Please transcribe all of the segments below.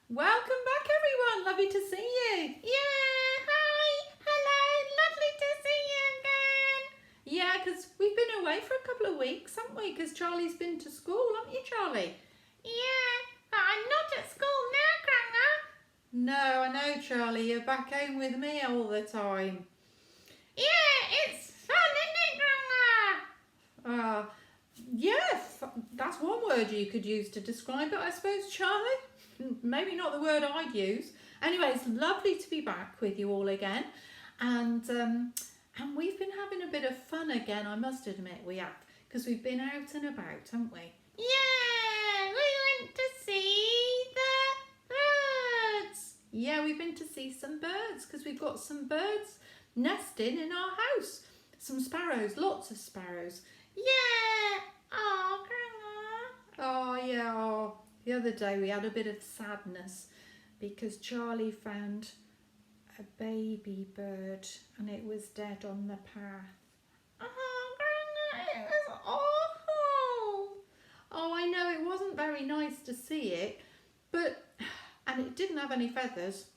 Welcome back, everyone. Lovely to see you. Yeah, hi, hello, lovely to see you again. Yeah, because we've been away for a couple of weeks, haven't we? Because Charlie's been to school, haven't you, Charlie? Yeah, but I'm not at school now, No, I know, Charlie. You're back home with me all the time. Yeah, it's fun, isn't it, Uh, yeah, that's one word you could use to describe it, I suppose, Charlie. Maybe not the word I'd use. Anyway, it's lovely to be back with you all again. And we've been having a bit of fun again, I must admit we have. Because we've been out and about, haven't we? Yeah, we went to see the birds. Yeah, we've been to see some birds because we've got some birds nesting in our house. Some sparrows, lots of sparrows. Yeah, oh, Grandma. Oh, yeah, oh. The other day we had a bit of sadness because Charlie found a baby bird and it was dead on the path. Oh, Grandma, it was awful. Oh, I know, it wasn't very nice to see it, and it didn't have any feathers.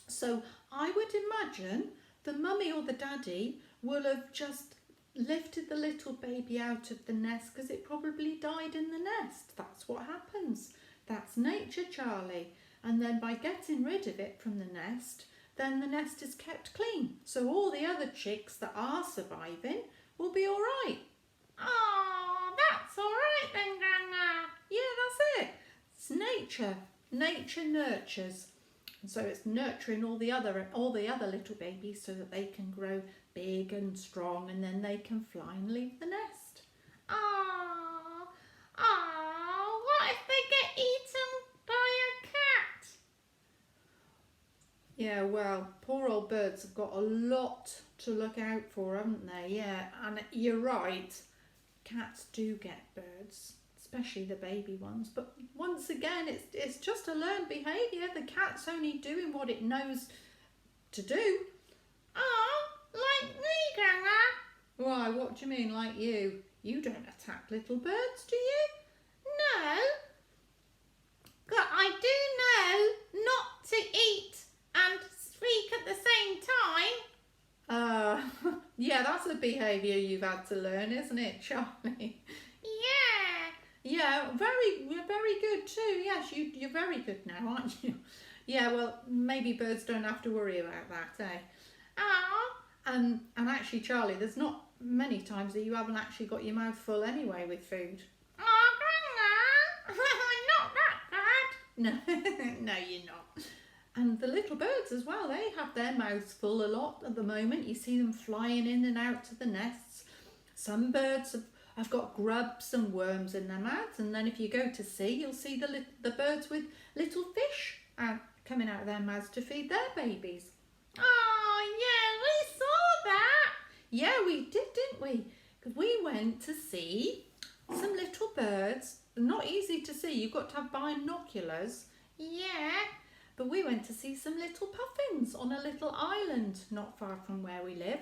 So I would imagine the mummy or the daddy will have just lifted the little baby out of the nest because it probably died in the nest. That's what happens. That's nature, Charlie. And then by getting rid of it from the nest, then the nest is kept clean. So all the other chicks that are surviving will be all right. Oh, that's all right then, Grandma. Yeah, that's it. It's nature. Nature nurtures. And so it's nurturing all the other little babies so that they can grow big and strong and then they can fly and leave the nest. Oh, what if they get eaten by a cat? Yeah, well, poor old birds have got a lot to look out for, haven't they? Yeah, and you're right. Cats do get birds, especially the baby ones. But once again, it's just a learned behaviour. The cat's only doing what it knows to do. Oh, like me, Grandma. Why, what do you mean, like you? You don't attack little birds, do you? No, but I do know not to eat and speak at the same time. Yeah, that's a behaviour you've had to learn, isn't it, Charlie? Yeah. Yeah, you're very good too. Yes, you're very good now, aren't you? Yeah, well, maybe birds don't have to worry about that, eh? Oh. And actually, Charlie, there's not many times that you haven't actually got your mouth full anyway with food. Oh, Grandma, I'm not that bad. No, no, you're not. And the little birds as well, they have their mouths full a lot at the moment. You see them flying in and out to the nests. Some birds have got grubs and worms in their mouths, and then if you go to sea, you'll see the birds with little fish coming out of their mouths to feed their babies. Oh, yeah, we saw that. Yeah, we did, didn't we? Because we went to see some little birds. Not easy to see, you've got to have binoculars. Yeah. But we went to see some little puffins on a little island not far from where we live.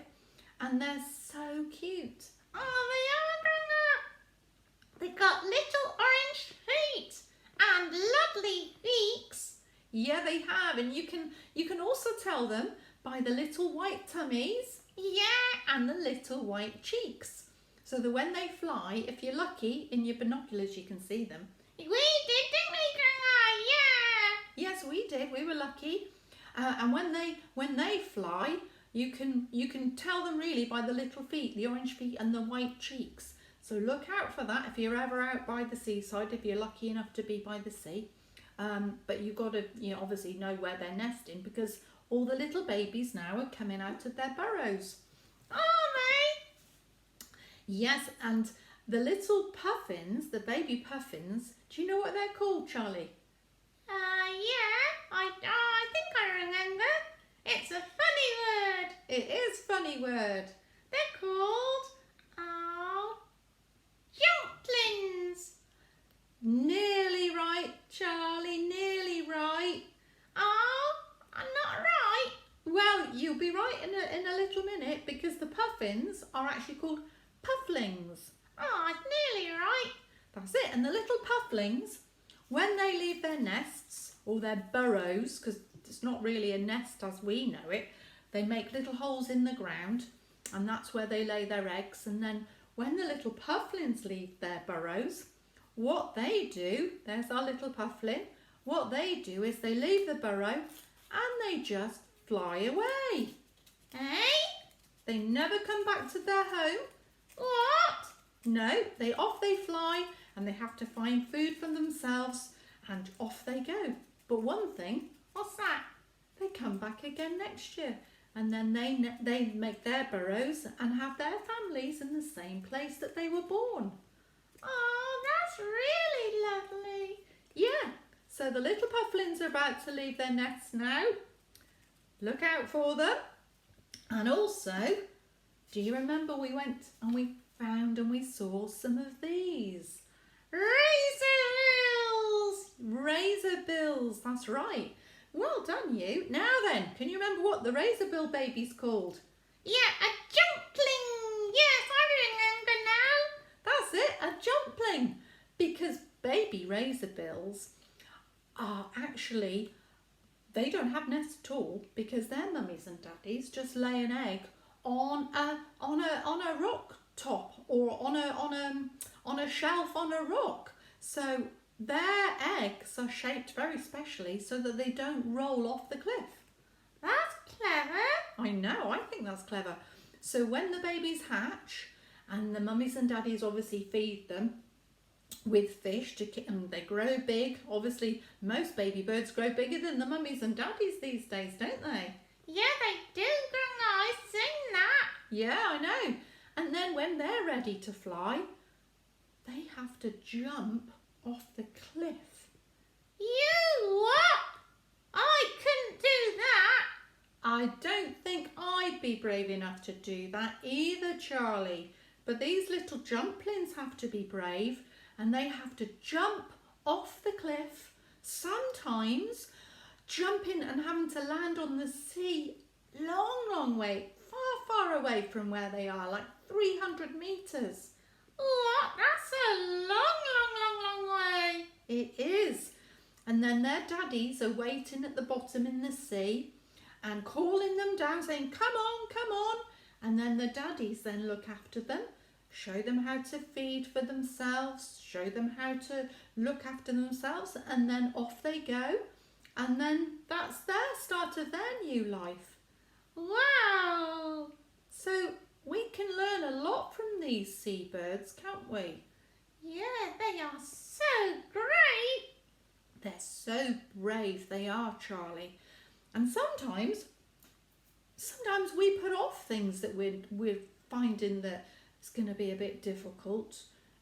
And they're so cute. Oh, they are, Grandma. They've got little orange feet and lovely beaks. Yeah, they have. And you can also tell them by the little white tummies. Yeah. And the little white cheeks. So that when they fly, if you're lucky, in your binoculars you can see them. We did, didn't we, Grandma? Yeah. Yes, we did. We were lucky. And when they fly, you can tell them really by the little feet, the orange feet and the white cheeks. So look out for that if you're ever out by the seaside, if you're lucky enough to be by the sea. But you've got to obviously know where they're nesting because all the little babies now are coming out of their burrows. Are they? Yes, and the little puffins, the baby puffins, do you know what they're called, Charlie? Yeah, I think I remember. It's a funny word. It is a funny word. They're called, jumplings. Nearly right, Charlie, nearly right. Oh, I'm not right. Well, you'll be right in a little minute because the puffins are actually called pufflings. Oh, it's nearly right. That's it. And the little pufflings, when they leave their nests, or their burrows, because it's not really a nest as we know it. They make little holes in the ground, and that's where they lay their eggs. And then when the little pufflins leave their burrows, what they do, there's our little pufflin, what they do is they leave the burrow and they just fly away. Eh? They never come back to their home. What? No, off they fly, and they have to find food for themselves, and off they go. But one thing, What's that? they come back again next year, and then they make their burrows and have their families in the same place that they were born. Oh, that's really lovely. Yeah, so the little pufflins are about to leave their nests now. Look out for them. And also, do you remember we went and we found and we saw some of these? Razor bills, that's right. Well done you. Now then, can you remember what the razor bill baby's called? Yeah, a jumpling. Yes, I remember now. That's it, a jumpling. Because baby razor bills are actually, they don't have nests at all, because their mummies and daddies just lay an egg on a rock top, or on a shelf on a rock. So their eggs are shaped very specially so that they don't roll off the cliff. That's clever. I know, I think that's clever. So when the babies hatch, and the mummies and daddies obviously feed them with fish and they grow big. Obviously, most baby birds grow bigger than the mummies and daddies these days, don't they? Yeah, they do, Grandma. I've seen that. Yeah, I know. And then when they're ready to fly, they have to jump off the cliff. You what? I couldn't do that. I don't think I'd be brave enough to do that either, Charlie. But these little jumplings have to be brave, and they have to jump off the cliff, sometimes jumping and having to land on the sea long way, far away from where they are, like 300 metres. What? That's a long way. It is. And then their daddies are waiting at the bottom in the sea and calling them down, saying, come on. And then the daddies then look after them, show them how to feed for themselves, show them how to look after themselves, and then off they go. And then that's their start of their new life. Wow. So we can learn a lot from these seabirds, can't we? Yeah, they are so great. They're so brave, they are, Charlie. And sometimes we put off things that we're finding that it's going to be a bit difficult,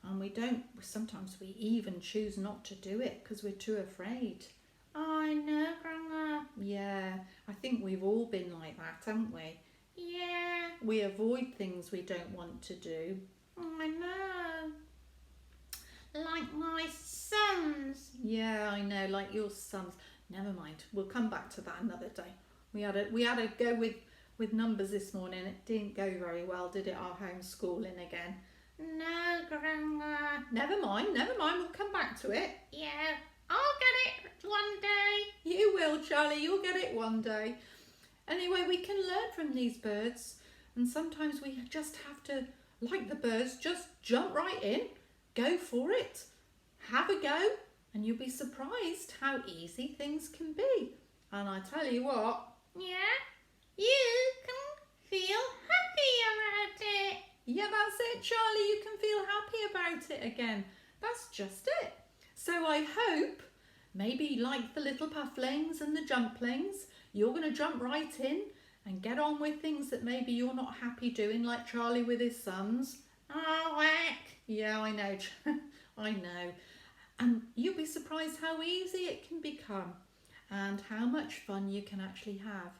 and sometimes we even choose not to do it because we're too afraid. I know, Grandma. Yeah, I think we've all been like that, haven't we? Yeah, We avoid things we don't want to do. I know. Like my sons. Yeah, I know, like your sons. Never mind, we'll come back to that another day. We had a go with numbers this morning. It didn't go very well, did it, our homeschooling again? No, Grandma. Never mind, we'll come back to it. Yeah, I'll get it one day. You will, Charlie, you'll get it one day. Anyway, we can learn from these birds, and sometimes we just have to, like the birds, just jump right in, go for it, have a go, and you'll be surprised how easy things can be. And I tell you what. Yeah, you can feel happy about it. Yeah, that's it, Charlie. You can feel happy about it again. That's just it. So I hope, maybe like the little pufflings and the jumplings, you're going to jump right in and get on with things that maybe you're not happy doing, like Charlie with his sons. Oh, whack. Yeah, I know. I know. And you'll be surprised how easy it can become and how much fun you can actually have.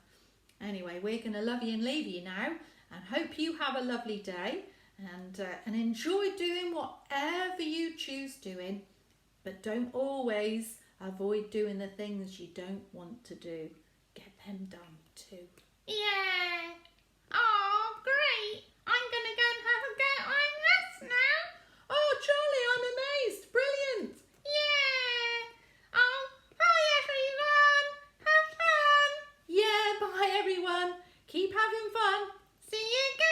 Anyway, we're going to love you and leave you now, and hope you have a lovely day and enjoy doing whatever you choose doing, but don't always avoid doing the things you don't want to do. Get them done too. Yeah. Oh, great. I'm going to go and have a go at my nest now. Oh, Charlie, I'm amazed. Brilliant. Yeah. Oh, bye everyone. having fun. See you again.